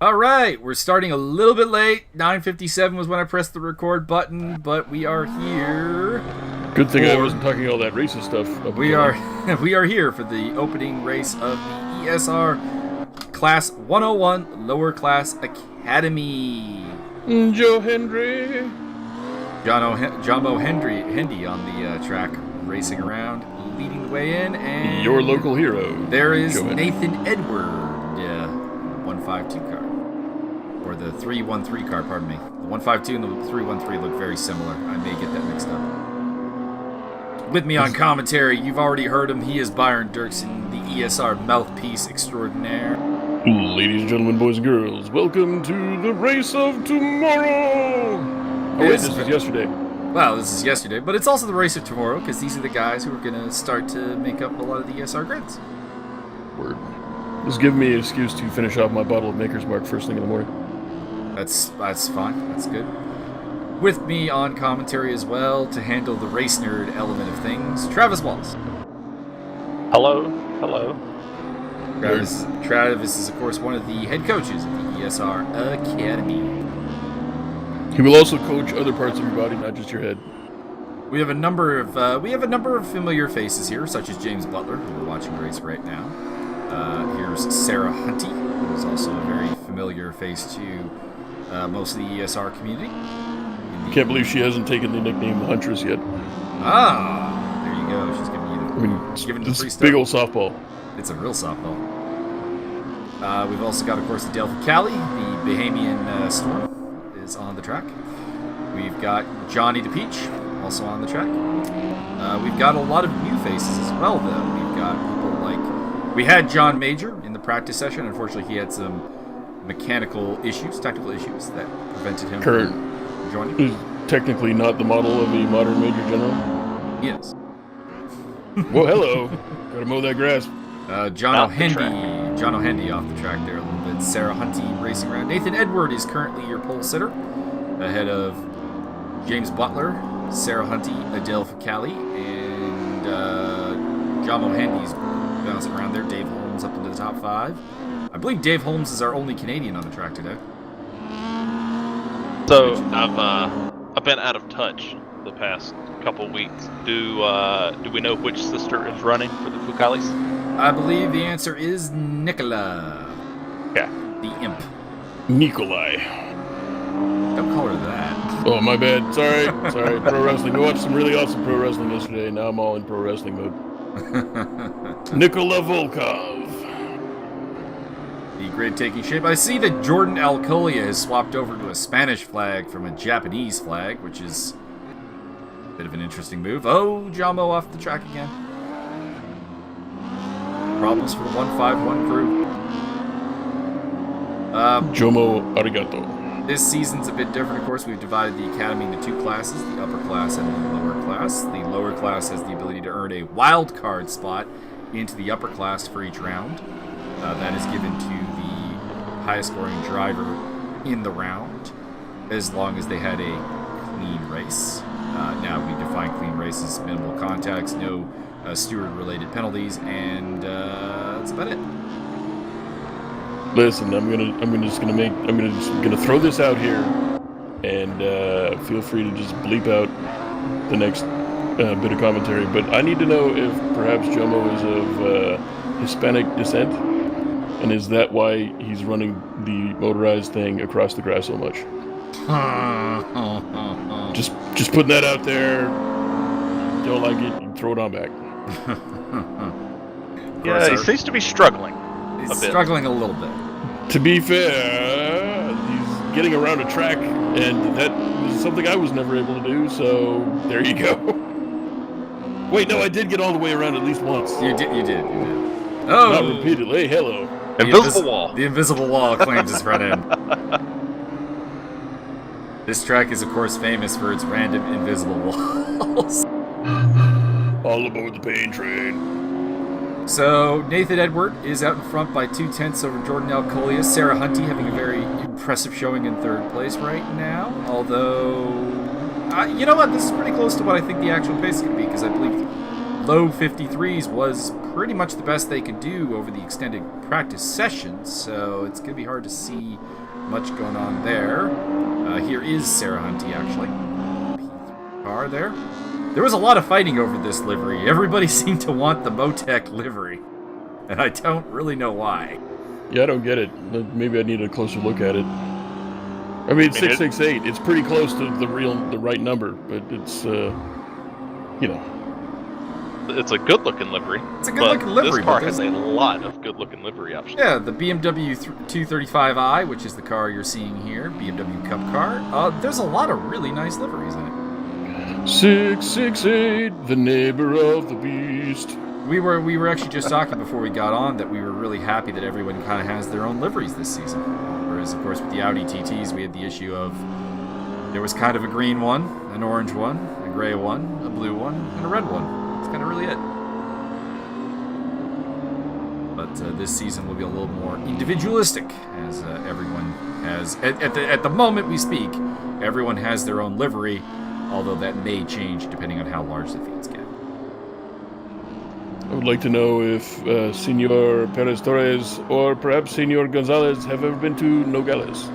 All right, we're starting a little bit late. 9:57 was when I pressed the record button, but we are here. Good thing I wasn't talking all that racist stuff. We are here for the opening race of the ESR Class 101 Lower Class Academy. Joe Hendry. Jumbo Hendy on the track, racing around, leading the way in, and your local hero. There is Nathan Edward, 152 car. Or the 313 car, pardon me. The 152 and the 313 look very similar. I may get that mixed up. With me on commentary, you've already heard him. He is Byron Derksen, the ESR mouthpiece extraordinaire. Ladies and gentlemen, boys and girls, welcome to the race of tomorrow. Oh wait, this was yesterday. Well, this is yesterday, but it's also the race of tomorrow because these are the guys who are going to start to make up a lot of the ESR grids. Word. This gives me an excuse to finish off my bottle of Maker's Mark first thing in the morning. That's fine. That's good. With me on commentary as well to handle the race nerd element of things, Travis Wallace. Hello. Travis is, of course, one of the head coaches of the ESR Academy. He will also coach other parts of your body, not just your head. We have a number of familiar faces here, such as James Butler, who we're watching race right now. Here's Sarah Hunty, who is also a very familiar face to most of the ESR community. Can't believe she hasn't taken the nickname the Huntress yet. Ah, there you go. She's giving you the free stuff. Big old softball. It's a real softball. We've also got, of course, the Delphi Cali, the Bahamian Storm is on the track. We've got Johnny the Peach, also on the track. We've got a lot of new faces as well, though. We've got people like... We had John Major in the practice session. Unfortunately, he had some technical issues that prevented him from joining. He's technically not the model of a modern Major General. Yes. Well, hello. Gotta mow that grass. John O'Hendy off the track there a little bit. Sarah Hunty racing around. Nathan Edward is currently your pole sitter, ahead of James Butler, Sarah Hunty, Adele Ficali, and John O'Hendy's bouncing around there. Dave Holmes up into the top 5. I believe Dave Holmes is our only Canadian on the track today. So I've been out of touch the past couple weeks. Do we know which sister is running for the Fucalis? I believe the answer is Nicola. Yeah. The imp. Nikolai. Don't call her that. Oh, my bad. Sorry. Pro wrestling. We watched some really awesome pro wrestling yesterday. Now I'm all in pro wrestling mode. Nikola Volkov. The grid taking shape. I see that Jordan Alcolia has swapped over to a Spanish flag from a Japanese flag, which is a bit of an interesting move. Oh, Jumbo off the track again. Problems for the 151 crew. Jomo arigato. This season's a bit different, of course. We've divided the academy into 2 classes, the upper class and the lower class. The lower class has the ability to earn a wild card spot into the upper class for each round. That is given to the highest scoring driver in the round, as long as they had a clean race. Now we define clean races: minimal contacts, no steward-related penalties, and that's about it. Listen, I'm just gonna throw this out here, and feel free to just bleep out the next bit of commentary. But I need to know if perhaps Jomo is of Hispanic descent, and is that why he's running the motorized thing across the grass so much? Just putting that out there. Don't like it, you throw it on back. Yeah, he seems to be struggling. He's struggling a little bit. To be fair, he's getting around a track, and that was something I was never able to do, so there you go. Wait, no, I did get all the way around at least once. You did. Oh! Not repeatedly. Hey, hello. Invisible wall. The invisible wall claims his front end. This track is, of course, famous for its random invisible walls. All aboard the pain train. So, Nathan Edward is out in front by 2/10 over Jordan Alcolia. Sarah Hunty having a very impressive showing in 3rd place right now. Although, you know what? This is pretty close to what I think the actual pace is going to be, because I believe low 53s was pretty much the best they could do over the extended practice sessions, so it's going to be hard to see much going on there. Here is Sarah Hunty, actually. Car there. There was a lot of fighting over this livery. Everybody seemed to want the Motec livery, and I don't really know why. Yeah, I don't get it. Maybe I need a closer look at it. I mean, 668. It's pretty close to the right number, but it's, It's a good-looking livery. It's a good-looking livery. This car has a lot of good-looking livery options. Yeah, the BMW 235i, which is the car you're seeing here, BMW Cup car. There's a lot of really nice liveries in it. 668, the neighbor of the beast. We were actually just talking before we got on that we were really happy that everyone kind of has their own liveries this season. Whereas, of course, with the Audi TTs, we had the issue of there was kind of a green one, an orange one, a gray one, a blue one, and a red one. That's kind of really it. But this season will be a little more individualistic, as everyone has. At the moment we speak, everyone has their own livery, although that may change depending on how large the fields get. I would like to know if Senor Perez Torres or perhaps Senor Gonzalez have ever been to Nogales.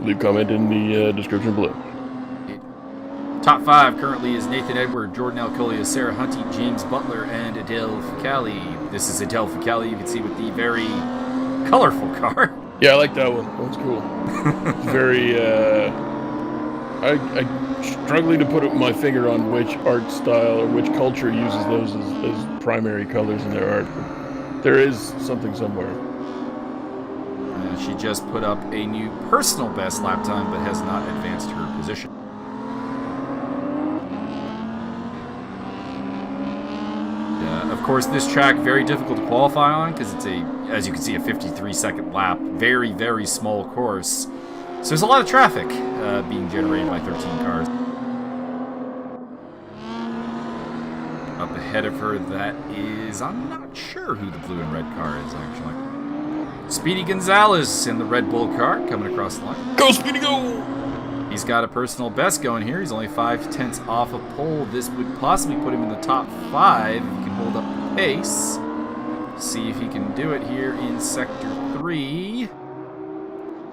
Leave comment in the description below. Top 5 currently is Nathan Edward, Jordan Alcolia, Sarah Hunty, James Butler, and Adele Ficali. This is Adele Ficali, you can see with the very colorful car. Yeah, I like that one. That one's cool. It's very, I'm struggling to put my finger on which art style or which culture uses those as primary colors in their art. But there is something somewhere. She just put up a new personal best lap time, but has not advanced her position. Of course, this track very difficult to qualify on because it's as you can see, a 53-second lap. Very, very small course. So there's a lot of traffic being generated by 13 cars. Up ahead of her, that is, I'm not sure who the blue and red car is, actually. Speedy Gonzalez in the Red Bull car coming across the line. Go, Speedy, go! He's got a personal best going here. He's only 5/10 off a pole. This would possibly put him in the top 5 if he can hold up the pace. See if he can do it here in Sector 3.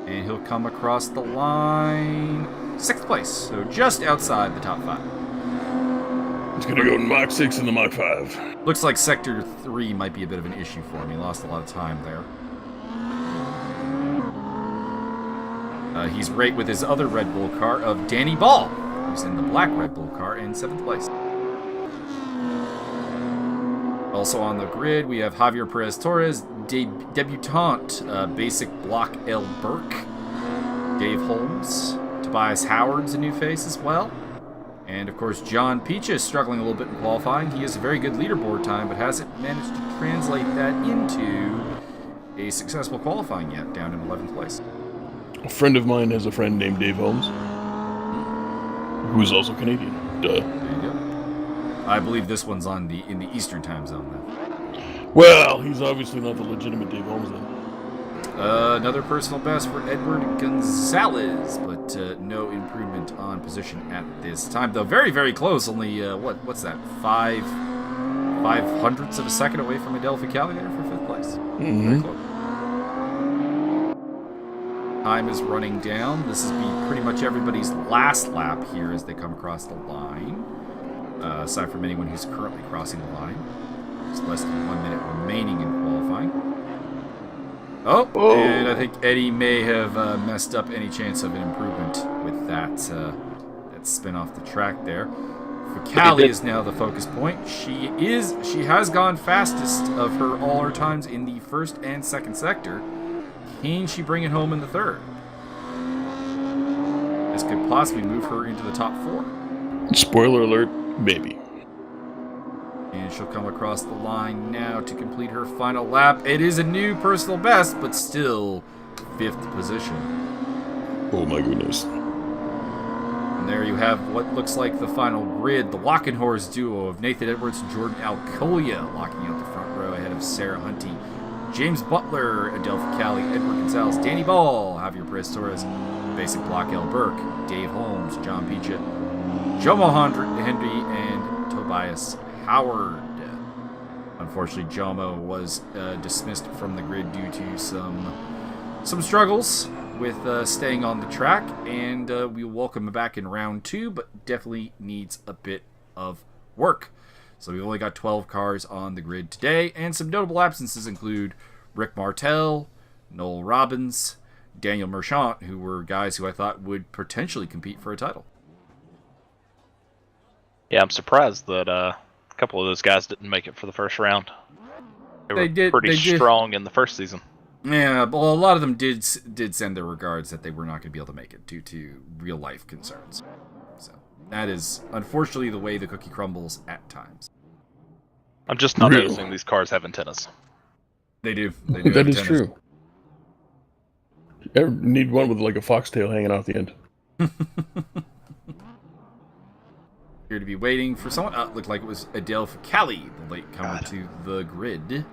And he'll come across the line. 6th place, so just outside the top 5. He's going to go Mach 6 in the Mach 5. Looks like Sector 3 might be a bit of an issue for him. He lost a lot of time there. He's right with his other Red Bull car of Danny Ball, who's in the black Red Bull car in 7th place. Also on the grid, we have Javier Perez Torres, Debutante, Basic Block L. Burke, Dave Holmes, Tobias Howard's a new face as well. And of course, John Peaches is struggling a little bit in qualifying. He has a very good leaderboard time, but hasn't managed to translate that into a successful qualifying yet, down in 11th place. A friend of mine has a friend named Dave Holmes, who is also Canadian. Duh. There you go. I believe this one's in the Eastern time zone then. Well, he's obviously not the legitimate Dave Holmes then. Another personal best for Edward Gonzalez, but no improvement on position at this time. Though very, very close. Only what's that? 5/100ths of a second away from Adele Ficali there for 5th place. Very close. Time is running down. This is pretty much everybody's last lap here as they come across the line. Aside from anyone who's currently crossing the line. There's less than 1 minute remaining in qualifying. Oh, and I think Eddie may have messed up any chance of an improvement with that spin off the track there. Ficali is now the focus point. She has gone fastest of all her times in the 1st and 2nd sector. Can she bring it home in the 3rd? This could possibly move her into the top 4. Spoiler alert, maybe. And she'll come across the line now to complete her final lap. It is a new personal best, but still 5th position. Oh my goodness. And there you have what looks like the final grid. The Walking Horse duo of Nathan Edwards and Jordan Alcolia locking out the front row ahead of Sarah Hunty, James Butler, Adelphi Cali, Edward Gonzalez, Danny Ball, Javier Perez-Torres, Basic Block L. Burke, Dave Holmes, John Picha, Jomo Henry, and Tobias Howard. Unfortunately, Jomo was dismissed from the grid due to some struggles with staying on the track, and we welcome him back in round 2, but definitely needs a bit of work. So we've only got 12 cars on the grid today, and some notable absences include Rick Martel, Noel Robbins, Daniel Merchant, who were guys who I thought would potentially compete for a title. Yeah, I'm surprised that a couple of those guys didn't make it for the first round. They were pretty strong in the first season. Yeah, well, a lot of them did send their regards that they were not going to be able to make it due to real-life concerns. So that is, unfortunately, the way the cookie crumbles at times. I'm just not noticing these cars have antennas. They do. That is true. You ever need one with like a foxtail hanging off the end? Here to be waiting for someone. Looked like it was Adelphi Cali, the late comer to the grid.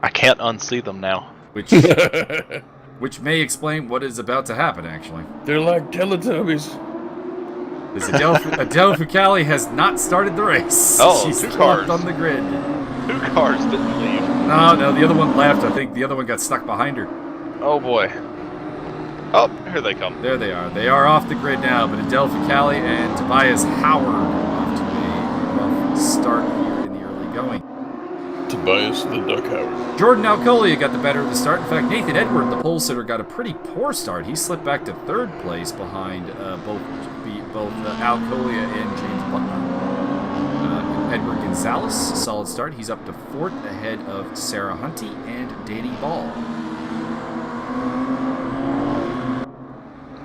I can't unsee them now. Which may explain what is about to happen, actually. They're like Teletubbies. This Adelphi Cali has not started the race. Oh, she's 2 still cars on the grid. 2 cars didn't leave. No, the other one left. I think the other one got stuck behind her. Oh boy. Oh, here they come. There they are. They are off the grid now, but Adelphi Cali and Tobias Howard off to a rough start here in the early going. Tobias the Duck Howard. Jordan Alcolia got the better of the start. In fact, Nathan Edward, the pole sitter, got a pretty poor start. He slipped back to 3rd place behind both Alcolia and James Butler. Edward Gonzalez, solid start. He's up to 4th ahead of Sarah Hunty and Danny Ball.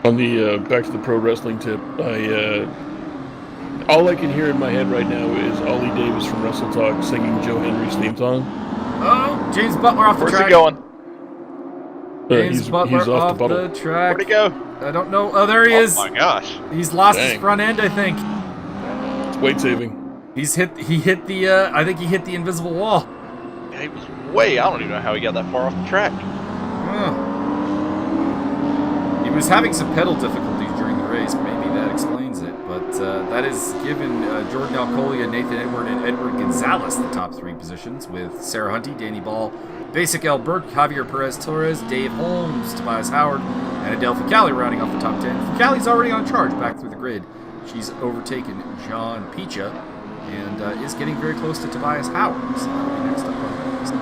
On the back to the pro wrestling tip, all I can hear in my head right now is Ollie Davis from Wrestle Talk singing Joe Henry's theme song. Oh, James Butler off the track. Where's he going? James Butler he's off the track. Where'd he go? I don't know. Oh, there he is. Oh my gosh. He's lost his front end, I think. It's weight saving. He hit the I think he hit the invisible wall. Yeah, he was way. I don't even know how he got that far off the track. He was having some pedal difficulties during the race. Maybe that explains it. But that has given Jordan Alcolia, Nathan Edward, and Edward Gonzalez the top 3 positions, with Sarah Hunty, Danny Ball, Basic L. Burke, Javier Perez-Torres, Dave Holmes, Tobias Howard, and Adelphi Cali rounding off the top 10. Cali's already on charge back through the grid. She's overtaken John Picha and is getting very close to Tobias Howard. So that'll be next up on the list.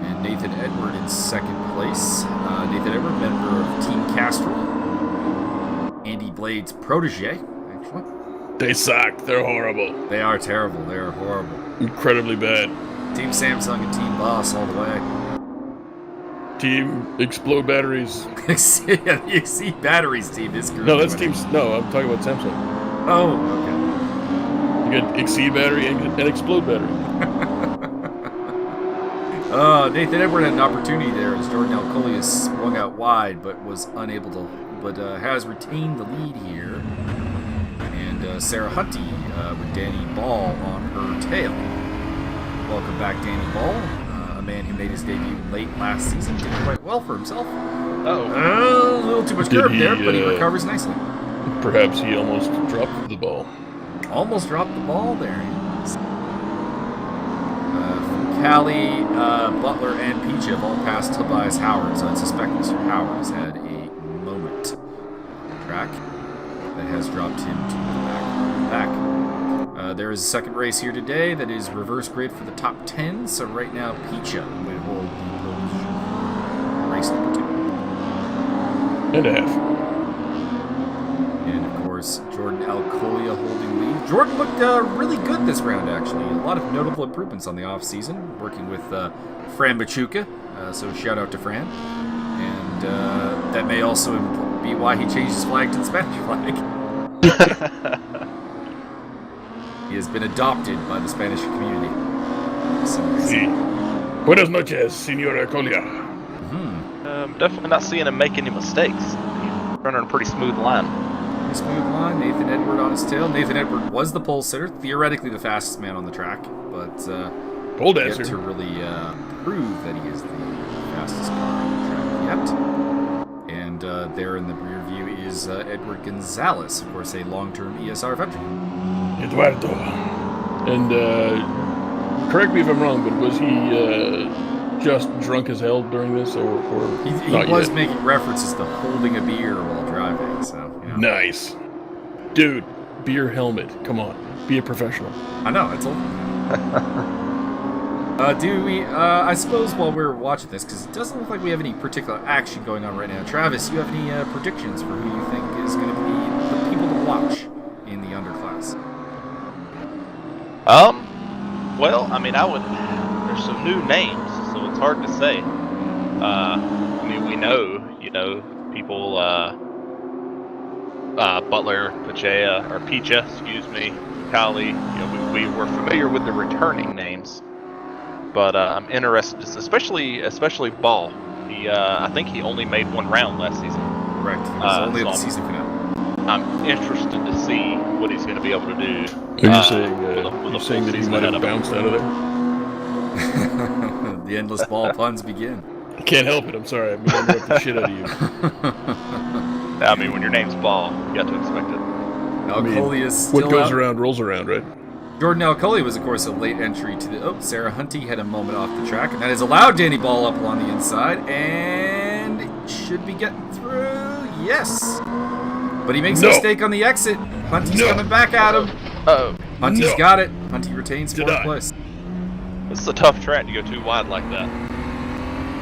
And Nathan Edward in 2nd place. Nathan Edward, member of Team Castrol. Andy Blade's protege, actually. They suck. They're horrible. They are terrible. They are horrible. Incredibly bad. Team Samsung and Team Boss all the way. Team Explode Batteries. You see batteries, Team. This group. No, that's Team... No, I'm talking about Samsung. Oh, okay. You got Exceed Battery and Explode Battery. Nathan Edward had an opportunity there as Jordan Alcolia swung out wide, but was unable to... But has retained the lead here. And Sarah Hunty with Danny Ball on her tail. Welcome back, Danny Ball. A man who made his debut late last season. Did quite well for himself. A little too much curve there, but he recovers nicely. Perhaps he almost dropped the ball. Almost dropped the ball there. Cali, Butler, and Peach have all passed Tobias Howard, so I suspect Mr. Howard has had a moment on the track that has dropped him to the back. There is a second race here today that is reverse grid for the top 10, so right now Picha will hold the pole position. Race number 2. And a half. And of course, Jordan Alcolia holding lead. Jordan looked really good this round, actually. A lot of notable improvements on the off-season, working with Fran Machuca, so shout out to Fran. And that may also be why he changed his flag to the Spanish flag. He has been adopted by the Spanish community. Sí. Buenas noches, Señor Alcolia. Definitely not seeing him make any mistakes. He's running a pretty smooth line. Pretty smooth line. Nathan Edward on his tail. Nathan Edward was the pole sitter, theoretically the fastest man on the track, but pole yet dancer to really prove that he is the fastest car on the track yet. And there in the rear view is Edward Gonzalez, of course, a long-term ESR veteran. Eduardo. And correct me if I'm wrong, but was he just drunk as hell during this, or He not was yet? making references to holding a beer while driving, so, you know. Nice. Dude, beer helmet. Come on. Be a professional. I know, I told him. Do we, I suppose while we're watching this, because it doesn't look like we have any particular action going on right now, Travis, you have any predictions for who you think is going to be the people to watch in the underclass? Well, I mean, there's some new names, so it's hard to say. I mean, we know, people, Butler, Picha, excuse me, Kali, we were familiar with the returning names. But I'm interested, especially Ball. I think he only made one round last season. Correct. He was only at the season finale. I'm interested to see what he's going to be able to do. Are you saying that he might have bounced out of there? The endless ball puns begin. I can't help it. I'm sorry. I'm going to interrupt the shit out of you. I mean, when your name's Ball, you got to expect it. Alcoli is still what goes out. around rolls around, right? Jordan Alcoli was, of course, a late entry to the... Oh, Sarah Hunty had a moment off the track, and that has allowed Danny Ball up along the inside, and it should be getting through. Yes. But he makes a mistake on the exit. Hunty's coming back at him. Hunty's got it. Hunty retains fourth place. This is a tough track to go too wide like that.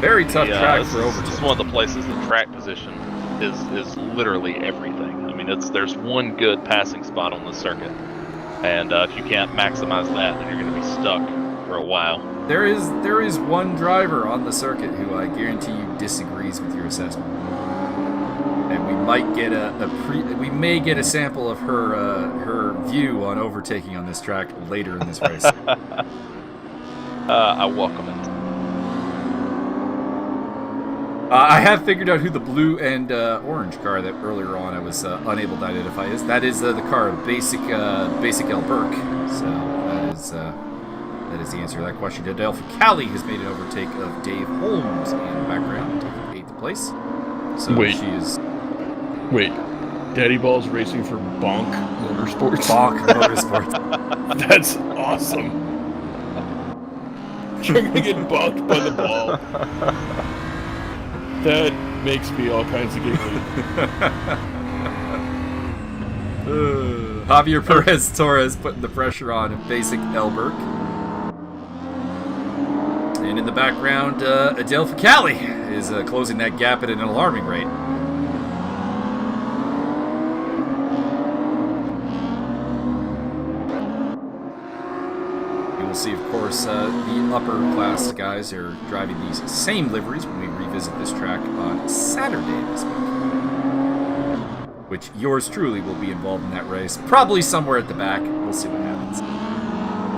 Very tough track for overtake. This is one of the places the track position is literally everything. I mean, there's one good passing spot on the circuit. And if you can't maximize that, then you're going to be stuck for a while. There is one driver on the circuit who I guarantee you disagrees with your assessment, and we might get we may get a sample of her view on overtaking on this track later in this race. I welcome it. I have figured out who the blue and orange car that earlier on I was unable to identify is. That is the car of Basic L. Burke. So that is the answer to that question. Adele Cali has made an overtake of Dave Holmes in the background, taking 8th place. So she is. Wait, Daddy Ball's racing for Bonk Motorsports. Bonk Motorsports. That's awesome. You're gonna get bonked by the ball. That makes me all kinds of giggly. Javier Perez Torres putting the pressure on Basic Elberg. And in the background, Adele Ficali is closing that gap at an alarming rate. You will see, of course, the upper class guys are driving these same liveries when we revisit this track on Saturday this week. Which yours truly will be involved in that race. Probably somewhere at the back. We'll see what happens.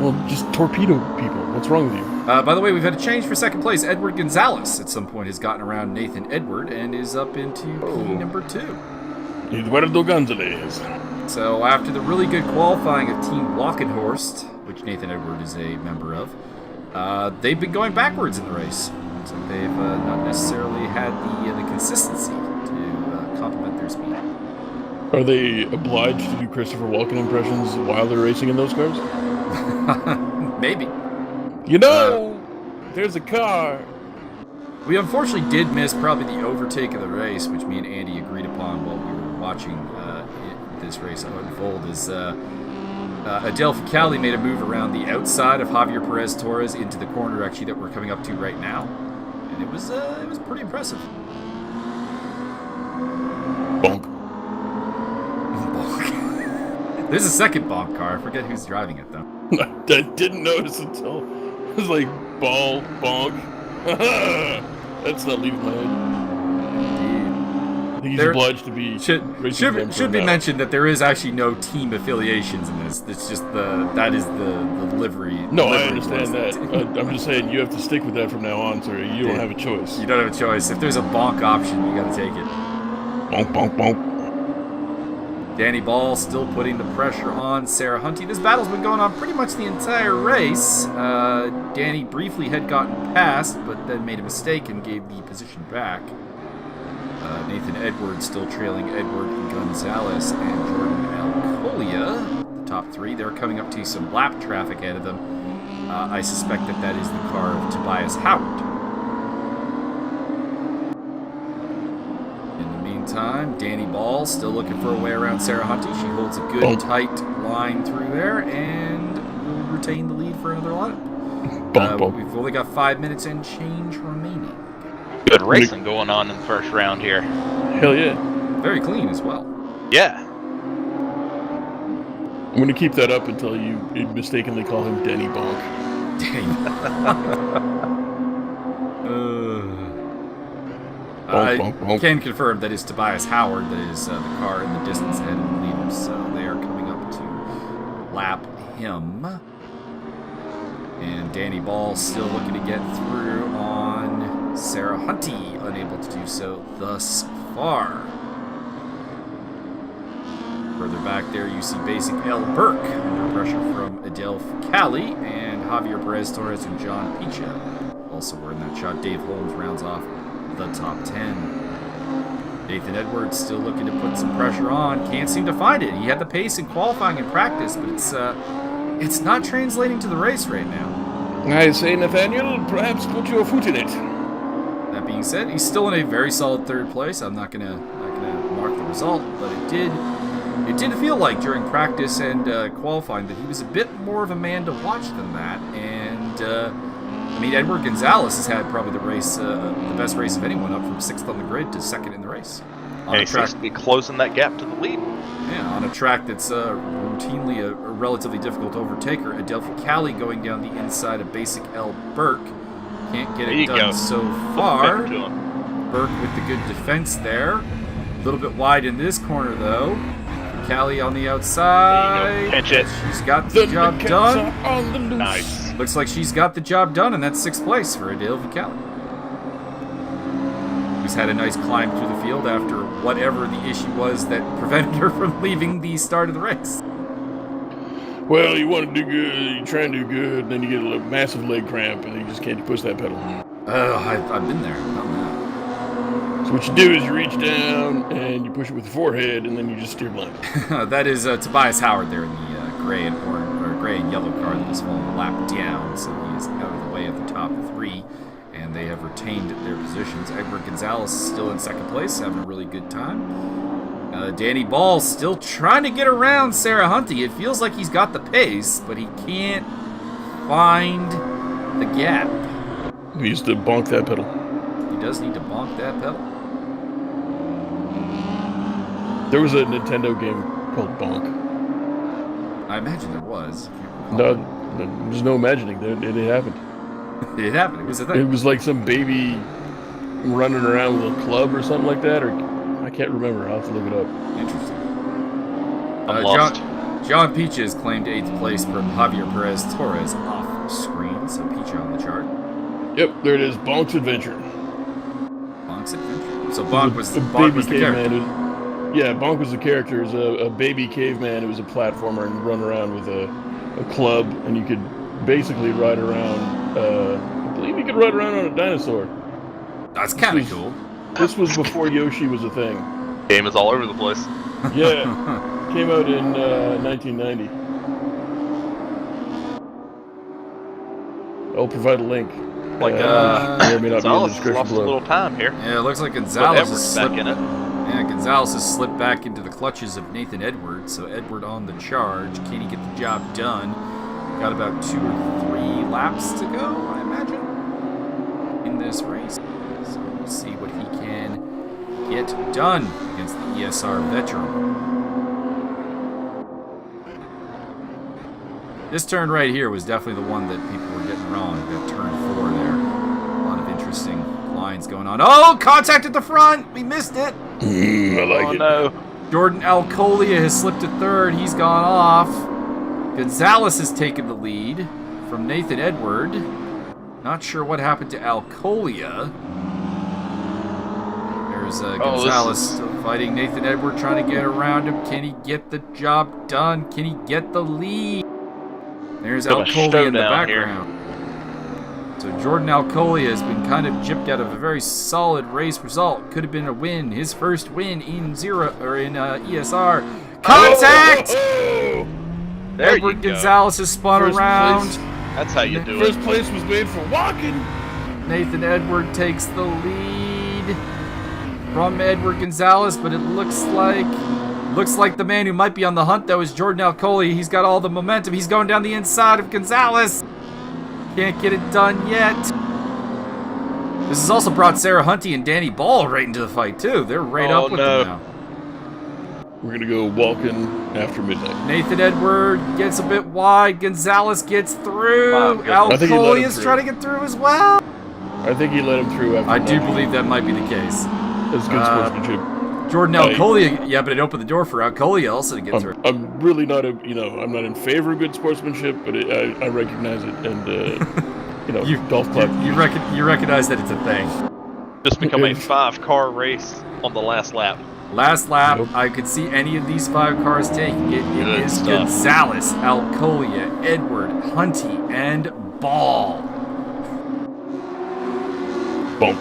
Well, just torpedo people. What's wrong with you? By the way, we've had a change for second place. Edward Gonzalez at some point has gotten around Nathan Edward and is up into P number 2. Eduardo Gonzalez. So after the really good qualifying of Team Walkenhorst, which Nathan Edward is a member of, they've been going backwards in the race. So they've not necessarily had the consistency to complement their speed. Are they obliged to do Christopher Walken impressions while they're racing in those cars? Maybe. There's a car. We unfortunately did miss probably the overtake of the race, which me and Andy agreed upon while we were watching this race unfold, is Adele Ficali made a move around the outside of Javier Perez Torres into the corner actually that we're coming up to right now. And it was pretty impressive. Bonk. Bonk. There's a second bonk car. I forget who's driving it, though. I didn't notice until it was like, ball, bonk. That's not leaving my head. I think he's obliged to be. Should be mentioned that there is actually no team affiliations in this. It's just that is the livery. No, I understand that. I'm just saying you have to stick with that from now on, sir. You don't have a choice. You don't have a choice. If there's a bonk option, you got to take it. Bonk, bonk, bonk. Danny Ball still putting the pressure on Sarah Hunty. This battle's been going on pretty much the entire race. Danny briefly had gotten past, but then made a mistake and gave the position back. Nathan Edwards still trailing Edward Gonzalez and Jordan Alcolia. The top three. They're coming up to some lap traffic ahead of them. I suspect that is the car of Tobias Howard. In the meantime, Danny Ball still looking for a way around Sarah Hunty. She holds a good, tight line through there and will retain the lead for another lap. We've only got 5 minutes and change remaining. Good racing going on in the first round here. Hell yeah. Very clean as well. Yeah. I'm going to keep that up until you mistakenly call him Denny Bonk. I can confirm that is Tobias Howard that is the car in the distance ahead of the leaders, so they are coming up to lap him. And Danny Ball still looking to get through on Sarah Hunty, unable to do so thus far. Further back there, you see Basic L. Burke under pressure from Adelph Cali and Javier Perez Torres and John Picha. Also, we're in that shot. Dave Holmes rounds off the top 10. Nathan Edwards still looking to put some pressure on. Can't seem to find it. He had the pace in qualifying and practice, but it's not translating to the race right now. I say, Nathaniel, perhaps put your foot in it. That being said, he's still in a very solid third place. I'm not gonna mark the result, but it did feel like during practice and qualifying that he was a bit more of a man to watch than that. And Edward Gonzalez has had probably the best race of anyone, up from 6th on the grid to 2nd in the race. And he seems to be closing that gap to the lead. Yeah, on a track that's routinely a relatively difficult overtaker. Adelphi Cali going down the inside of Basic L. Burke. Can't get it done so far. Burke with the good defense there. A little bit wide in this corner, though. Cali on the outside. Pinch it. She's got the job done. On the loose. Nice. Looks like she's got the job done, and that's 6th place for Adelphi Cali. He's had a nice climb through the field after whatever the issue was that prevented her from leaving the start of the race. Well, you want to do good, you try and do good, and then you get a massive leg cramp, and you just can't push that pedal. I've been there. I've done that. So what you do is you reach down, and you push it with the forehead, and then you just steer blind. That is Tobias Howard there in the gray and yellow car that has fallen a lap down, so he is out of the way of the top three, and they have retained their positions. Edward Gonzalez is still in 2nd place, having a really good time. Danny Ball still trying to get around Sarah Hunty. It feels like he's got the pace, but he can't find the gap. He needs to bonk that pedal. He does need to bonk that pedal. There was a Nintendo game called Bonk. I imagine there was. No, there's no imagining. It happened. It happened. It was a thing. It was like some baby running around with a club or something like that, or I can't remember. I'll have to look it up. Interesting. I'm lost. John Picha has claimed 8th place from Javier Perez Torres off screen, so Picha on the chart. Yep, there it is. Bonk's Adventure. Bonk's Adventure. So Bonk was the character. Yeah, Bonk was the character. It was a baby caveman. It was a platformer and run around with a club, and you could basically ride around. I believe you could ride around on a dinosaur. That's kind of cool. This was before Yoshi was a thing. Game is all over the place. Yeah, came out in 1990. I'll provide a link. Like, Gonzalez lost a little time here. Yeah, it looks like Gonzalez has slipped back in it. Yeah, Gonzalez has slipped back into the clutches of Nathan Edwards. So Edward on the charge. Can he get the job done? Got about 2 or 3 laps to go, I imagine, in this race. So we'll see what he can get done against the ESR veteran. This turn right here was definitely the one that people were getting wrong. That turn 4 there. A lot of interesting lines going on. Oh, contact at the front! We missed it! I like it. No. Jordan Alcolia has slipped to 3rd. He's gone off. Gonzalez has taken the lead from Nathan Edward. Not sure what happened to Alcolia. There There's Gonzalez still fighting Nathan Edward, trying to get around him. Can he get the job done? Can he get the lead? There's Alcolia in the background. So Jordan Alcolia has been kind of gypped out of a very solid race result. Could have been a win. His first win in ESR. Contact! There Edward you go. Gonzalez has spun around. That's how you do it. First place was made for walking. Nathan Edward takes the lead from Edward Gonzalez, but it looks like the man who might be on the hunt, though, is Jordan Alcolia. He's got all the momentum. He's going down the inside of Gonzalez. Can't get it done yet. This has also brought Sarah Hunty and Danny Ball right into the fight, too. They're right up with them now. We're going to go walking after midnight. Nathan Edward gets a bit wide. Gonzalez gets through. Alcolia's trying to get through as well. I think he let him through after I do believe that might be the case. That's good sportsmanship. Jordan Alcolia, yeah, but it opened the door for Alcolia also to get through. I'm really not I'm not in favor of good sportsmanship, but I recognize it, and golf club. You recognize that it's a thing. Just become a 5-car race on the last lap. Last lap, Nope. I could see any of these 5 cars taking it. It Good is stuff. Gonzalez, Alcolia, Edward, Hunty, and Ball. Boom.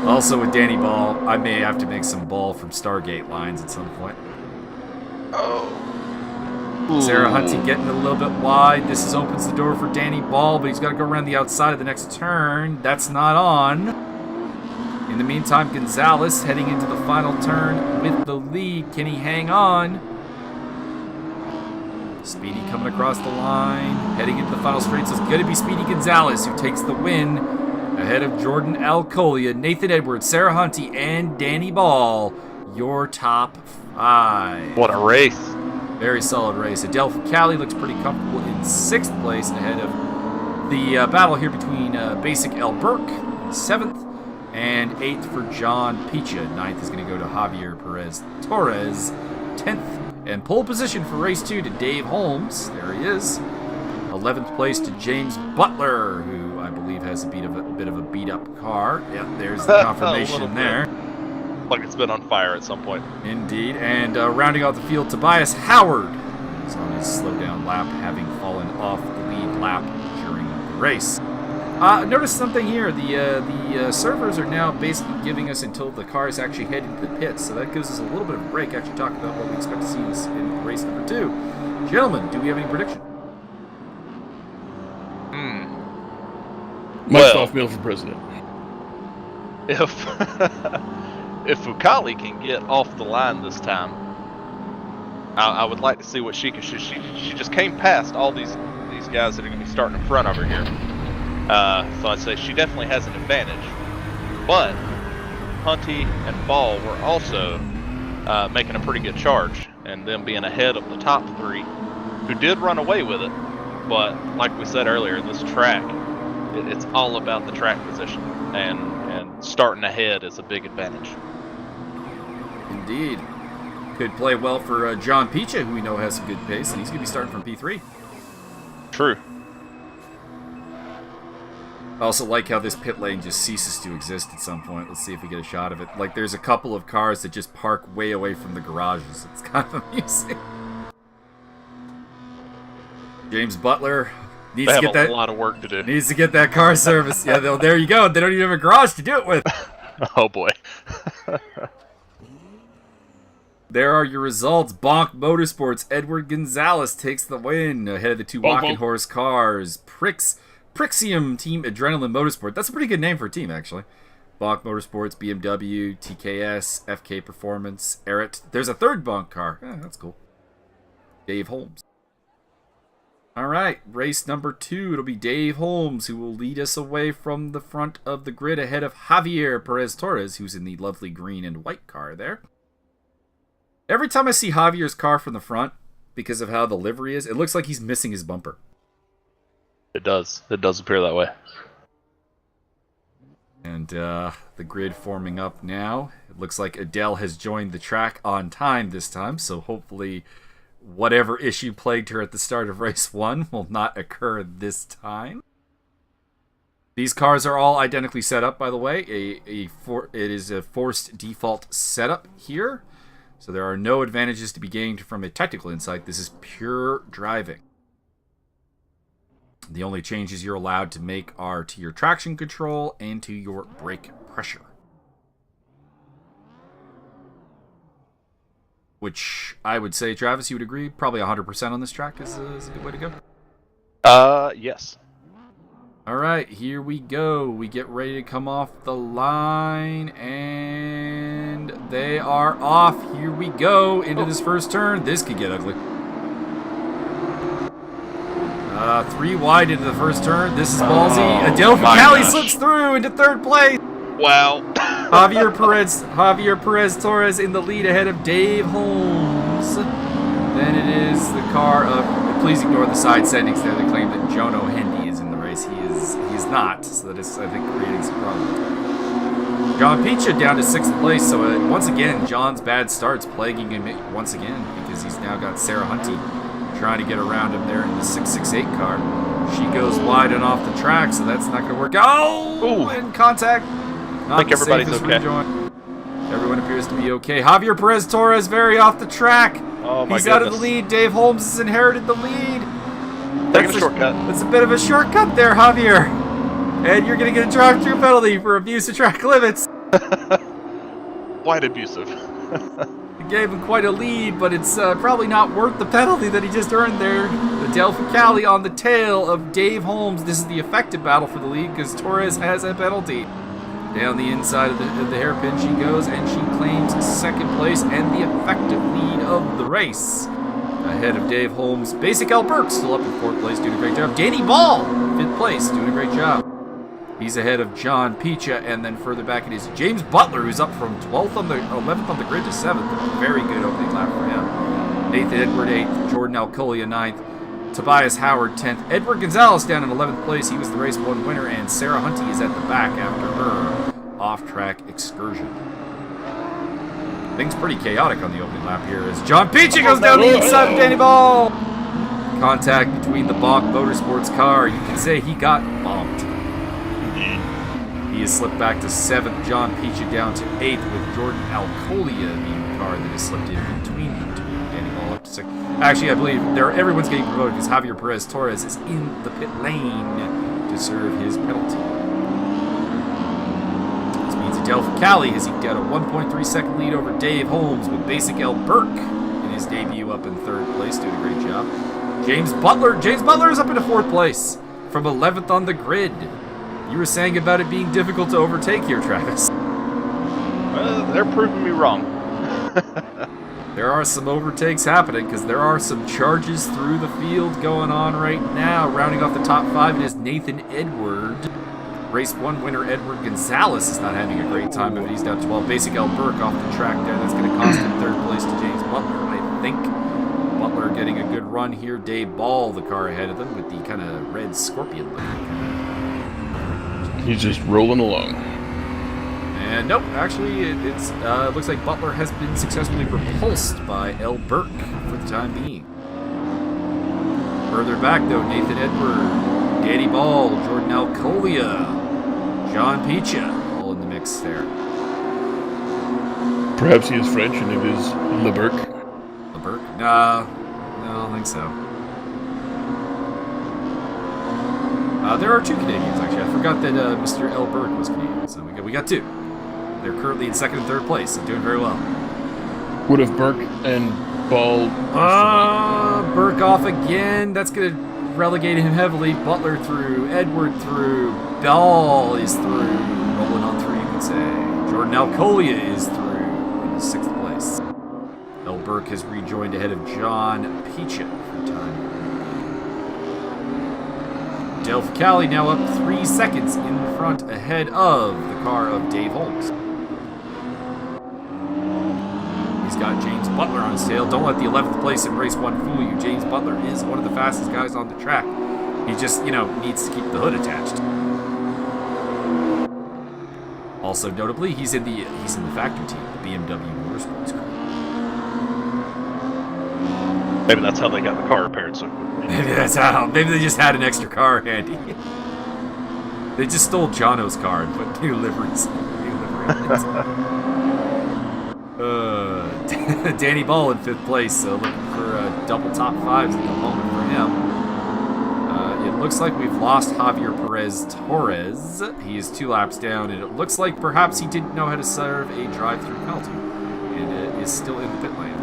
Also with Danny Ball, I may have to make some Ball from Stargate lines at some point. Sarah Hunty getting a little bit wide. This opens the door for Danny Ball, but he's got to go around the outside of the next turn. That's not on. In the meantime, Gonzalez heading into the final turn with the lead. Can he hang on? Speedy coming across the line, heading into the final straight. So it's going to be Speedy Gonzalez who takes the win ahead of Jordan Alcolia, Nathan Edwards, Sarah Hunty, and Danny Ball. Your top 5. What a race. Very solid race. Adele Cali looks pretty comfortable in 6th place ahead of the battle here between Basic L. Burke, 7th, and 8th for John Picha. 9th is going to go to Javier Perez Torres. 10th and pole position for race 2 to Dave Holmes. There he is. 11th place to James Butler, who I believe has a bit of a beat-up car. Yep, there's the confirmation there. Like it's been on fire at some point. Indeed. And rounding out the field, Tobias Howard is on his slow-down lap, having fallen off the lead lap during the race. Notice something here. The servers are now basically giving us until the cars actually head into the pits, so that gives us a little bit of a break actually talking about what we expect to see in race number 2. Gentlemen, do we have any prediction? Mike's off meal for president. If Fukali can get off the line this time, I would like to see what she can. She just came past all these guys that are going to be starting in front of her here. So I'd say she definitely has an advantage. But Hunty and Ball were also making a pretty good charge, and them being ahead of the top 3, who did run away with it. But like we said earlier, this track, it's all about the track position, and starting ahead is a big advantage. Indeed. Could play well for John Picha, who we know has some good pace, and he's going to be starting from P3. True. I also like how this pit lane just ceases to exist at some point. Let's see if we get a shot of it. Like, there's a couple of cars that just park way away from the garages. It's kind of amusing. James Butler needs to get that. A lot of work to do. Needs to get that car service. Yeah, there you go. They don't even have a garage to do it with. Oh boy. There are your results. Bonk Motorsports. Edward Gonzalez takes the win ahead of the 2 Walking Horse cars. Prixium Team Adrenaline Motorsport. That's a pretty good name for a team, actually. Bonk Motorsports, BMW, TKS, FK Performance, Errit. There's a 3rd Bonk car. That's cool. Dave Holmes. All right, race number 2. It'll be Dave Holmes who will lead us away from the front of the grid ahead of Javier Perez Torres, who's in the lovely green and white car there. Every time I see Javier's car from the front, because of how the livery is, it looks like he's missing his bumper. It does. It does appear that way. And the grid forming up now. It looks like Adele has joined the track on time this time, so hopefully whatever issue plagued her at the start of race 1 will not occur this time. These cars are all identically set up, by the way. It is a forced default setup here. So there are no advantages to be gained from a technical insight. This is pure driving. The only changes you're allowed to make are to your traction control and to your brake pressure. Which I would say, Travis, you would agree, probably 100% on this track is a good way to go? Yes. All right, here we go. We get ready to come off the line, and they are off. Here we go into this first turn. This could get ugly. 3 wide into the first turn. This is ballsy. Adelphicali slips through into third place. Wow. Javier Perez Torres in the lead ahead of Dave Holmes. Then it is the car of... Please ignore the side settings there. They claim that Jono Hendy is in the race. He is not, so that is, I think, creating some problems. John Picha down to 6th place, so once again, John's bad start's plaguing him once again because he's now got Sarah Hunty trying to get around him there in the 668 car. She goes wide and off the track, so that's not going to work. Oh, in contact. I think everybody's okay. Rejoin. Everyone appears to be okay. Javier Perez Torres very off the track. Oh my He's goodness. Out of the lead. Dave Holmes has inherited the lead. Taking a shortcut. That's a bit of a shortcut there, Javier. And you're going to get a drive-through penalty for abuse of track limits. Quite abusive. It gave him quite a lead, but it's probably not worth the penalty that he just earned there. Adelphicali on the tail of Dave Holmes. This is the effective battle for the lead because Torres has a penalty. Down the inside of the hairpin she goes, and she claims 2nd place and the effective lead of the race. Ahead of Dave Holmes, Basic L. Burke still up in 4th place, doing a great job. Danny Ball, 5th place, doing a great job. He's ahead of John Picha, and then further back it is James Butler, who's up from 11th on the grid to 7th. Very good opening lap for him. Nathan Edward 8th, Jordan Alcolia 9th, Tobias Howard 10th, Edward Gonzalez down in 11th place. He was the race 1 winner, and Sarah Hunty is at the back after her off-track excursion. Things pretty chaotic on the opening lap here as John Picha goes down the inside of Danny Ball. Contact between the Bonk Motorsports car. You can say he got bonked. He has slipped back to 7th. John Picha down to 8th with Jordan Alcolia being the car that has slipped in between the two. Danny Ball up to 6th. Actually, I believe everyone's getting promoted because Javier Perez Torres is in the pit lane to serve his penalty. This means Adelphicali has eked out a 1.3 second lead over Dave Holmes with Basic L. Burke in his debut up in 3rd place, doing a great job. James Butler is up into 4th place from 11th on the grid. You were saying about it being difficult to overtake here, Travis. They're proving me wrong. There are some overtakes happening because there are some charges through the field going on right now. Rounding off the top 5 it is Nathan Edward. Race 1 winner Edward Gonzalez is not having a great time of it. He's down 12. Basic L. Burke off the track there. That's going to cost him 3rd place to James Butler. I think Butler getting a good run here. Dave Ball, the car ahead of them with the kind of red scorpion look. He's just rolling along. And nope, actually, it looks like Butler has been successfully repulsed by L. Burke for the time being. Further back, though, Nathan Edward, Danny Ball, Jordan Alcolia, John Picha, all in the mix there. Perhaps he is French and it is Le Burke. Le Burke? No, I don't think so. There are 2 Canadians, actually. I forgot that Mr. L. Burke was Canadian, so we got 2. They're currently in 2nd and 3rd place and doing very well. Would have Burke and Ball... Burke off again. That's going to relegate him heavily. Butler through, Edward through, Ball is through. Rolling on 3, you could say. Jordan Alcolia is through in the 6th place. L. Burke has rejoined ahead of John Picha for time. Adelphicali now up 3 seconds in front ahead of the car of Dave Holmes. He's got James Butler on his tail. Don't let the 11th place in race 1 fool you. James Butler is one of the fastest guys on the track. He just, needs to keep the hood attached. Also notably, he's in the factory team, the BMW Motorsports car. Maybe that's how they got the car repaired so quickly. Maybe that's how. Maybe they just had an extra car handy. They just stole Jono's car and put new liveries. New livery on it. Danny Ball in 5th place, so looking for double top 5s at the moment for him. It looks like we've lost Javier Perez Torres. He is 2 laps down, and it looks like perhaps he didn't know how to serve a drive-through penalty, and is still in the pit lane.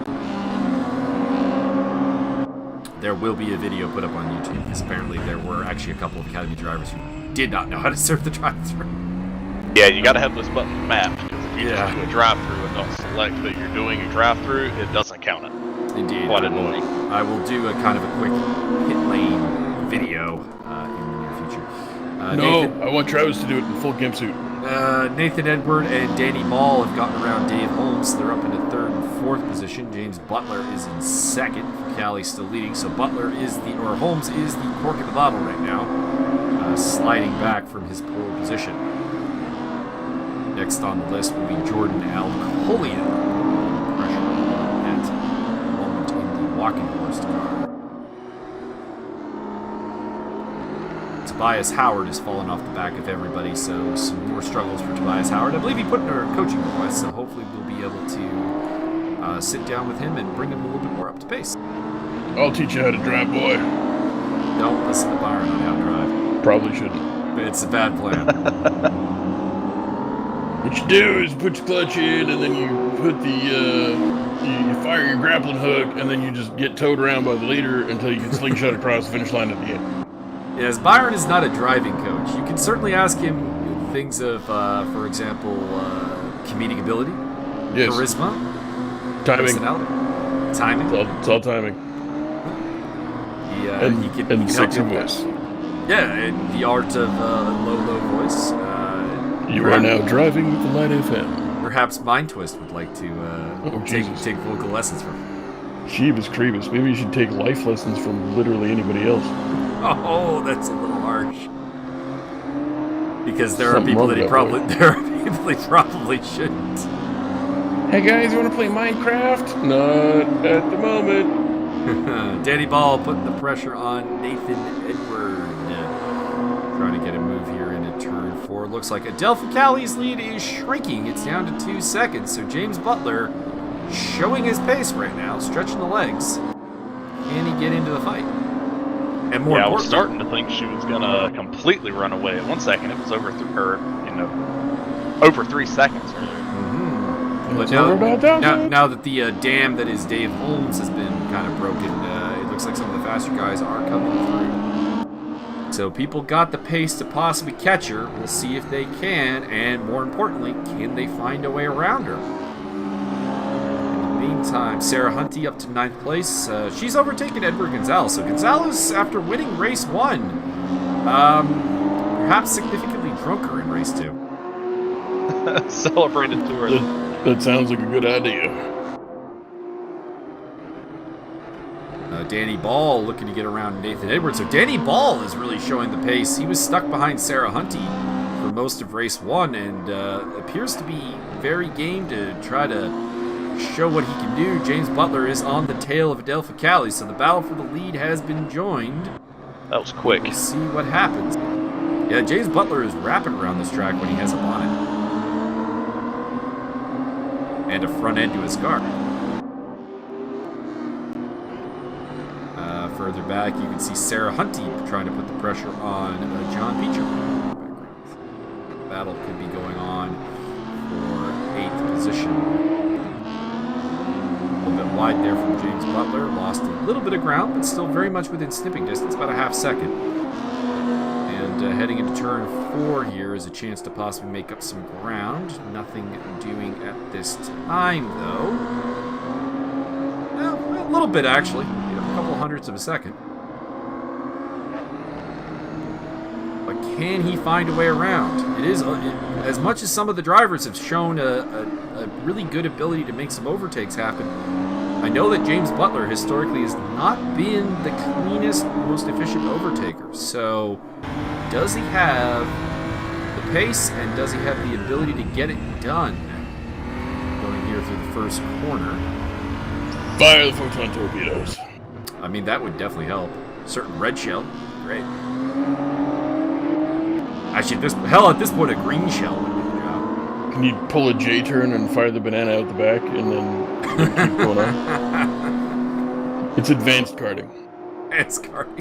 There will be a video put up on YouTube, because apparently there were actually a couple of Academy drivers who did not know how to serve the drive-through. Yeah, you got to have those buttons mapped, because if you Yeah. just do a drive-through and don't select that you're doing a drive-through, it doesn't count it. Indeed. Quite annoying. I will do a kind of a quick pit lane video in the near future. No, I want Travis to do it in full gimp suit. Nathan Edward and Danny Ball have gotten around Dave Holmes, so they're up into 3rd and 4th position. James Butler is in 2nd. Callie still leading, so Holmes is the cork in the bottle right now, sliding back from his pole position. Next on the list will be Jordan Alcolian. Pressure at the moment in the walking horse car. Tobias Howard has fallen off the back of everybody, so some more struggles for Tobias Howard. I believe he put in a coaching request, so hopefully we'll be able to sit down with him and bring him a little bit more up to pace. I'll teach you how to drive, boy. Don't listen to Byron on how to drive. Probably shouldn't. It's a bad plan. What you do is put your clutch in, and then you put you fire your grappling hook, and then you just get towed around by the leader until you can slingshot across the finish line at the end. Yes, Byron is not a driving coach. You can certainly ask him things of, for example, comedic ability, Yes. charisma, Timing. personality, timing. It's all timing. He can And help sexy you with voice. that. Yeah, and the art of low voice. You are now driving with the Light FM. Perhaps Mind Twist would like to Jesus. take vocal lessons from him. Jeebus Creebus. Maybe you should take life lessons from literally anybody else. Oh, that's a little harsh. Because there are Something people wrong that he probably shouldn't. Hey guys, you want to play Minecraft? Not at the moment. Danny Ball putting the pressure on Nathan Edward. Trying to get a move here into turn 4. Looks like Adelpha Callie's lead is shrinking. It's down to 2 seconds. So James Butler showing his pace right now, stretching the legs. Can he get into the fight? And more Yeah, I was importantly, starting to think she was gonna completely run away. At 1 second, it was over 3 seconds. But now that the dam that is Dave Holmes has been kind of broken, it looks like some of the faster guys are coming through. So people got the pace to possibly catch her. We'll see if they can, and more importantly, can they find a way around her? In the meantime, Sarah Hunty up to 9th place. She's overtaken Edward Gonzalez. So Gonzalez, after winning race 1, perhaps significantly drunker in race 2. Celebrated to her. That sounds like a good idea. Danny Ball looking to get around Nathan Edwards. So Danny Ball is really showing the pace. He was stuck behind Sarah Hunty for most of race 1 and appears to be very game to try to show what he can do. James Butler is on the tail of Adelpha Cali, so the battle for the lead has been joined. That was quick. We'll see what happens. Yeah, James Butler is rapping around this track when he has a bonnet. And a front end to his car. Further back, you can see Sarah Hunty trying to put the pressure on John Beecher. Battle could be going on for 8th position. A little bit wide there from James Butler. Lost a little bit of ground, but still very much within snipping distance, about a half second. And heading into turn 4 here is a chance to possibly make up some ground. Nothing doing at this time, though. Well, a little bit, actually. A couple hundredths of a second. But can he find a way around? It is, as much as some of the drivers have shown a really good ability to make some overtakes happen, I know that James Butler historically has not been the cleanest, most efficient overtaker. So, does he have the pace and does he have the ability to get it done? Going here through the first corner. Fire the photon torpedoes. I mean, that would definitely help. Certain red shell, great. Actually, at this point, a green shell would do the job. Can you pull a J-turn and fire the banana out the back and then keep going on? It's advanced karting. It's karting.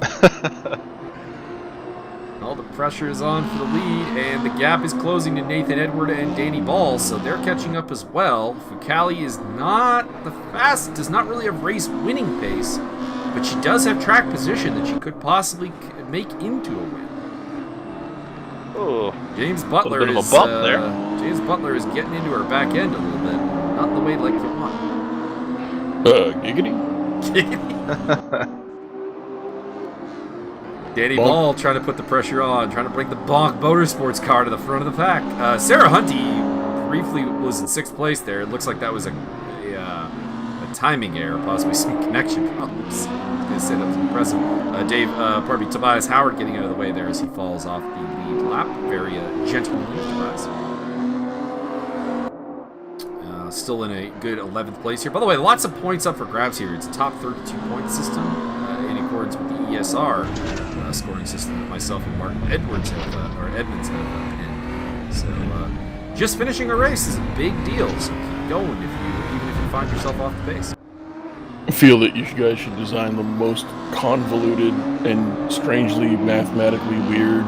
All the pressure is on for the lead, and the gap is closing to Nathan Edward and Danny Ball, so they're catching up as well. Fucali is not the fast, does not really have race-winning pace, but she does have track position that she could possibly make into a win. Oh, James Butler a bit of a bump there. James Butler is getting into her back end a little bit, not the way like you want. Giggity? Danny Ball trying to put the pressure on, trying to bring the Bonk Motorsports car to the front of the pack. Sarah Hunty briefly was in 6th place there. It looks like that was a timing error, possibly some connection problems. I was going to say that was impressive. Tobias Howard getting out of the way there as he falls off the lead lap. Very gentlemanly, Tobias. Still in a good 11th place here. By the way, lots of points up for grabs here. It's a top 32-point system in accordance with the ESR scoring system that myself and Martin Edmonds have penned. So just finishing a race is a big deal. So keep going even if you find yourself off the pace. I feel that you guys should design the most convoluted and strangely mathematically weird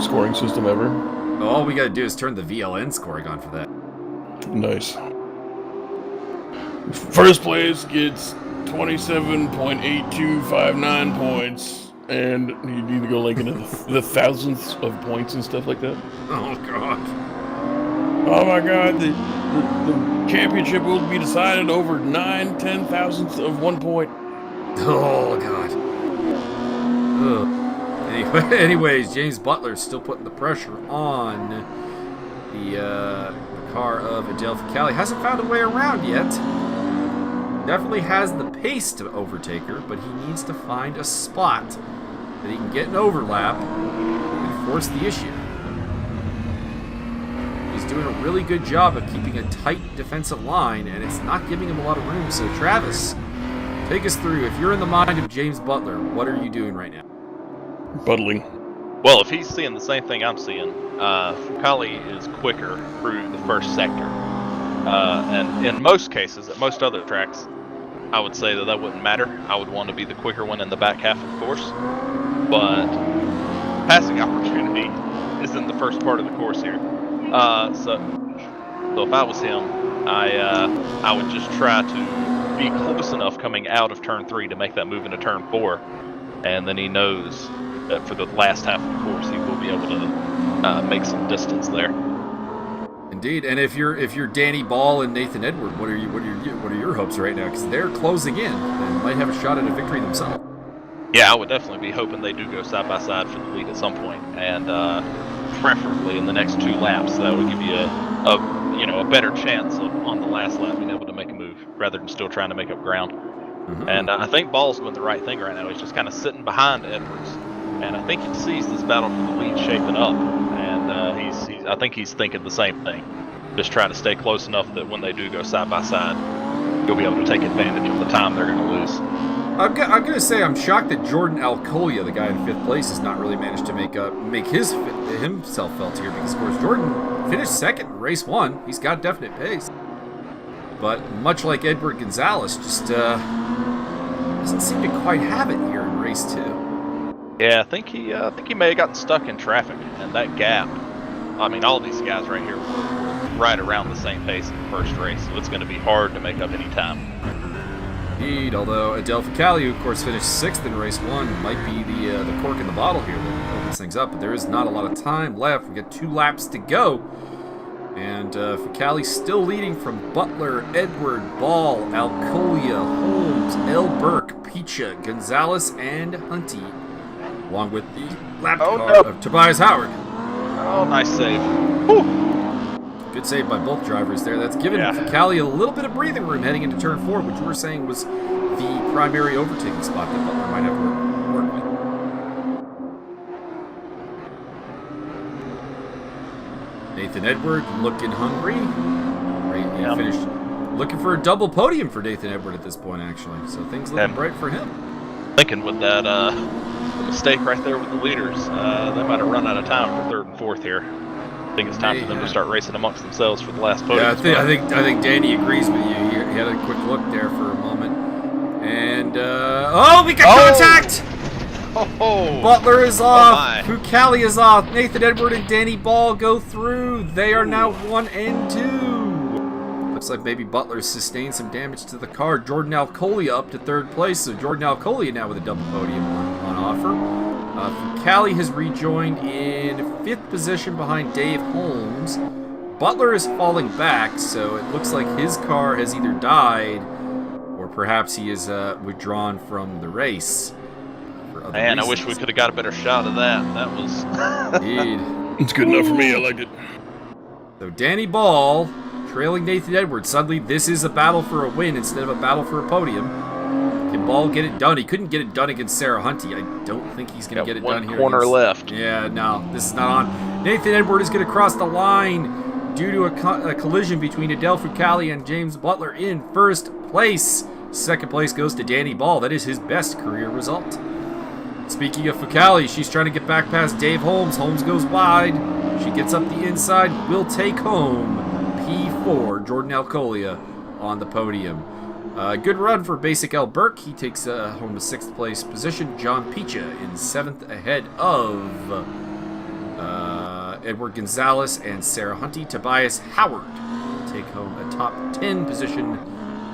scoring system ever. All we gotta do is turn the VLN scoring on for that. Nice. First place gets 27.8259 points, and you need to go like into the thousandths of points and stuff like that. Oh god. Oh my god, the championship will be decided over 9/10 thousandths of 1 point. Oh god. Ugh. Anyways, James Butler's still putting the pressure on the car of Adele Fucali. Hasn't found a way around yet. Definitely has the pace to overtake her, but he needs to find a spot that he can get an overlap and force the issue. He's doing a really good job of keeping a tight defensive line, and it's not giving him a lot of room. So Travis, take us through. If you're in the mind of James Butler, what are you doing right now? Buttling. Well, if he's seeing the same thing I'm seeing, Fucali is quicker through the first sector. And in most cases, at most other tracks, I would say that wouldn't matter. I would want to be the quicker one in the back half of the course. But passing opportunity is in the first part of the course here. So if I was him, I would just try to be close enough coming out of turn 3 to make that move into turn 4. And then he knows that for the last half of the course, he will be able to make some distance there. Indeed, and if you're Danny Ball and Nathan Edward, what are your hopes right now? Because they're closing in and might have a shot at a victory themselves. Yeah, I would definitely be hoping they do go side by side for the lead at some point, and preferably in the next 2 laps. That would give you a better chance of on the last lap being able to make a move rather than still trying to make up ground. Mm-hmm. And I think Ball's doing the right thing right now. He's just kind of sitting behind Edwards, and I think he sees this battle for the lead shaping up. And I think he's thinking the same thing. Just trying to stay close enough that when they do go side by side, you'll be able to take advantage of the time they're going to lose. I'm going to say I'm shocked that Jordan Alcolia, the guy in 5th place, has not really managed to make himself felt here. Because, of course, Jordan finished 2nd in race 1. He's got definite pace. But much like Edward Gonzalez, just doesn't seem to quite have it here in race 2. Yeah, I think he may have gotten stuck in traffic, and that gap. I mean, all these guys right here were right around the same pace in the first race, so it's going to be hard to make up any time. Indeed, although Adele Fucali, who of course finished 6th in race 1, might be the cork in the bottle here that opens things up. But there is not a lot of time left. We got 2 laps to go, and Fucali still leading from Butler, Edward, Ball, Alcolia, Holmes, L. Burke, Picha, Gonzalez, and Hunty, along with the lap car of Tobias Howard. Oh, nice save. Whew. Good save by both drivers there. That's given Fucali a little bit of breathing room heading into turn 4, which we were saying was the primary overtaking spot that Butler might have to work with. Nathan Edward looking hungry. He finished looking for a double podium for Nathan Edward at this point, actually. So things looking bright for him. Thinking with that the mistake right there with the leaders. They might have run out of time for third and fourth here. I think it's time for them to start racing amongst themselves for the last podium. Yeah, I think Danny agrees with you. He had a quick look there for a moment, and we got contact. Oh, Butler is off. Fucali is off. Nathan Edward and Danny Ball go through. They are now 1 and 2. Looks like maybe Butler sustained some damage to the car. Jordan Alcolia up to third place. So Jordan Alcolia now with a double podium on offer. Fucali has rejoined in 5th position behind Dave Holmes. Butler is falling back, so it looks like his car has either died or perhaps he is withdrawn from the race. Man, I wish we could have got a better shot of that. That was... Indeed. It's good enough for me. I liked it. So Danny Ball trailing Nathan Edwards. Suddenly, this is a battle for a win instead of a battle for a podium. Can Ball get it done? He couldn't get it done against Sarah Hunty. I don't think he's going to get it done here. One corner left. Yeah, no, this is not on. Nathan Edwards is going to cross the line due to a collision between Adele Fucali and James Butler in first place. Second place goes to Danny Ball. That is his best career result. Speaking of Fucali, she's trying to get back past Dave Holmes. Holmes goes wide. She gets up the inside. Will take home P4, Jordan Alcolia on the podium. Good run for Basic L. Burke. He takes home a 6th place position. John Picha in 7th ahead of Edward Gonzalez and Sarah Hunty. Tobias Howard take home a top 10 position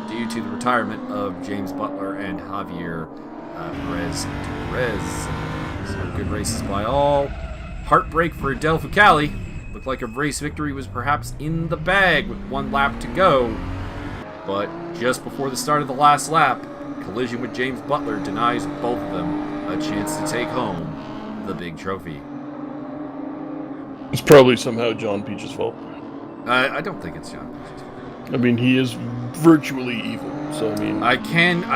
due to the retirement of James Butler and Javier Perez. So good races by all. Heartbreak for Adele Fucali. Looked like a race victory was perhaps in the bag with 1 lap to go. But just before the start of the last lap, collision with James Butler denies both of them a chance to take home the big trophy. It's probably somehow John Peach's fault. I don't think it's John Peach's fault. I mean, he is virtually evil, so I mean... I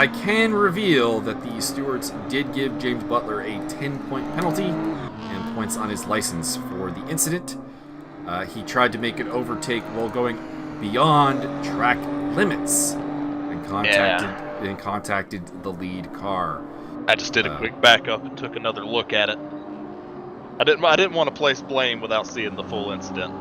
can reveal that the stewards did give James Butler a 10-point penalty and points on his license for the incident. He tried to make an overtake while going beyond track limits and contacted the lead car. I just did a quick backup and took another look at it. I didn't want to place blame without seeing the full incident.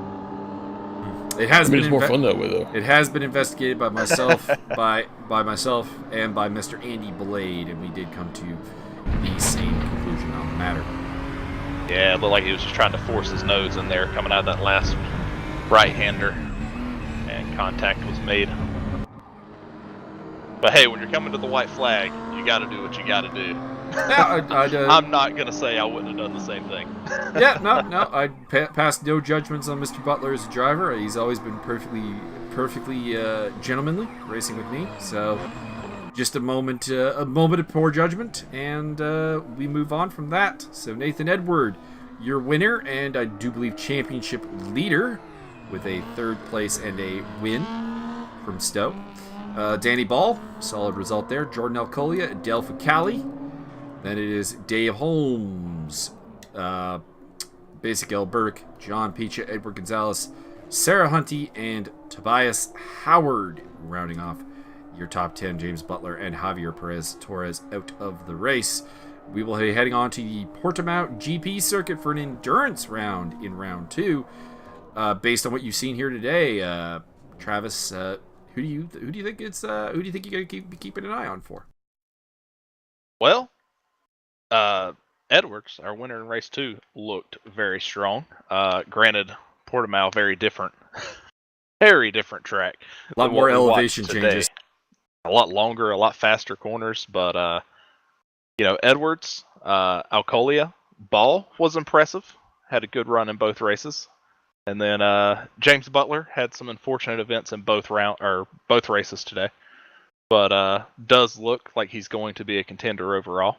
It's more fun that way, though. It has been investigated by myself, by myself, and by Mr. Andy Blade, and we did come to the same conclusion on the matter. Yeah, it looked like he was just trying to force his nose in there, coming out of that last right-hander, and contact was made. But hey, when you're coming to the white flag, you got to do what you got to do. Yeah, I'm not gonna say I wouldn't have done the same thing. Yeah, no, I passed no judgments on Mr. Butler as a driver. He's always been perfectly gentlemanly racing with me. So, just a moment of poor judgment, and we move on from that. So Nathan Edward, your winner, and I do believe championship leader, with a 3rd place and a win from Stowe. Danny Ball, solid result there. Jordan Alcolia, Adele Fucali. Then it is Dave Holmes, Basic L. Burke, John Picha, Edward Gonzalez, Sarah Hunty, and Tobias Howard, rounding off your top 10. James Butler and Javier Perez Torres out of the race. We will be heading on to the Portimao GP circuit for an endurance round in round 2. Based on what you've seen here today, Travis, who do you think you're gonna be keeping an eye on for? Well, Edwards, our winner in race 2, looked very strong. Granted, Portimao, very different track. A lot more elevation changes. A lot longer, a lot faster corners, but Edwards, Alcolia, Ball was impressive. Had a good run in both races. And then James Butler had some unfortunate events in both races today. But does look like he's going to be a contender overall.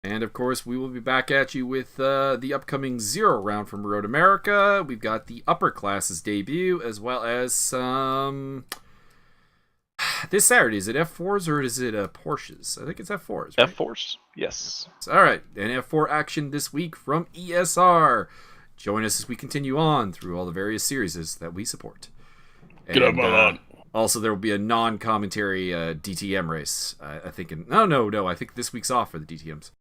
And, of course, we will be back at you with the upcoming 0 round from Road America. We've got the upper classes debut, as well as some... This Saturday, is it F4s or is it Porsches? I think it's F4s, right? F4s, yes. All right, and F4 action this week from ESR. Join us as we continue on through all the various series that we support. Get up on that. Also, there will be a non-commentary DTM race. I think. No. I think this week's off for the DTMs.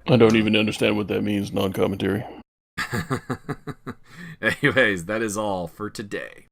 I don't even understand what that means, non-commentary. Anyways, that is all for today.